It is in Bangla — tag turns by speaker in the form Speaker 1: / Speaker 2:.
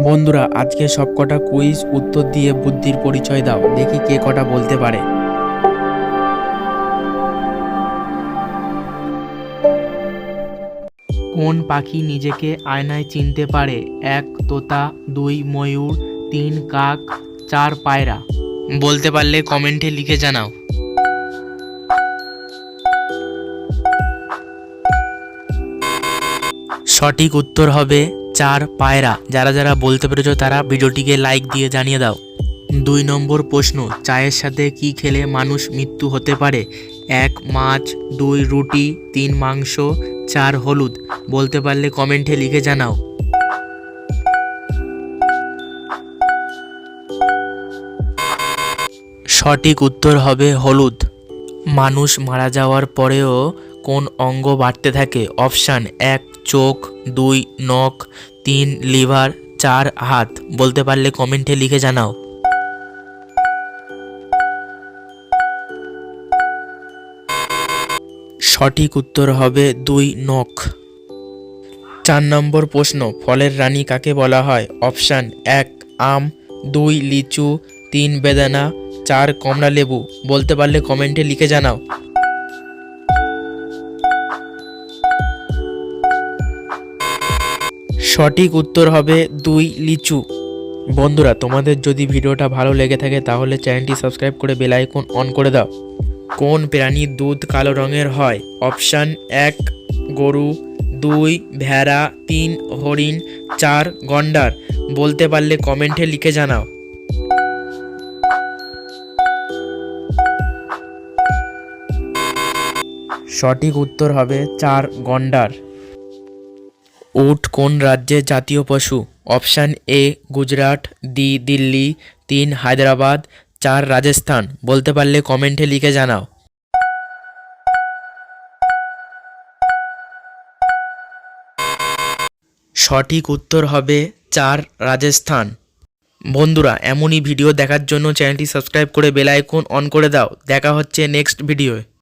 Speaker 1: বন্ধুরা, আজকে সবকটা কুইজ উত্তর দিয়ে বুদ্ধির পরিচয় দাও, দেখি কে কটা বলতে পারে। কোন পাখি নিজেকে আয়নায় চিনতে পারে? 1 তোতা, 2 ময়ূর, 3 কাক, 4 পায়রা। বলতে পারলে কমেন্টে লিখে জানাও। সঠিক উত্তর হবে 4 পায়রা। যারা যারা বলতে পেরেছো তারা ভিডিওটিকে লাইক দিয়ে জানিয়ে দাও। 2 নম্বর প্রশ্ন, চায়ের সাথে কি খেলে মানুষ মৃত্যু হতে পারে? 1 মাছ, 2 রুটি, 3 মাংস, 4 হলুদ। বলতে পারলে কমেন্টে লিখে জানাও। সঠিক উত্তর হবে হলুদ। মানুষ মারা যাওয়ার পরেও কোন অঙ্গ বাড়তে থাকে? অপশান 1 চোখ, 2 নখ, 3 লিভার, 4 হাত। বলতে পারলে কমেন্টে লিখে জানাও। সঠিক উত্তর হবে 2 নখ। 4 নম্বর প্রশ্ন, ফলের রানী কাকে বলা হয়? অপশান 1 আম, 2 লিচু, 3 বেদানা, 4 কমলা লেবু। বলতে পারলে কমেন্টে লিখে জানাও। সঠিক উত্তর হবে 2 লিচু। বন্ধুরা, তোমাদের যদি ভিডিওটা ভালো লেগে থাকে তাহলে চ্যানেলটি সাবস্ক্রাইব করে বেল আইকন অন করে দাও। কোন প্রাণীর দুধ কালো রঙের হয়? অপশান 1 গরু, 2 ভেড়া, 3 হরিণ, 4 গন্ডার। বলতে পারলে কমেন্টে লিখে জানাও। সঠিক উত্তর হবে 4 গন্ডার। উট কোন রাজ্যের জাতীয় পশু? Option A Gujarat, Delhi, 3 Hyderabad, 4 Rajasthan. বলতে পারলে কমেন্টে লিখে জানাও। সঠিক উত্তর হবে 4 রাজস্থান। বন্ধুরা, এমনই ভিডিও দেখার জন্য চ্যানেলটি সাবস্ক্রাইব করে বেল আইকন অন করে দাও। দেখা হচ্ছে নেক্সট ভিডিওয়।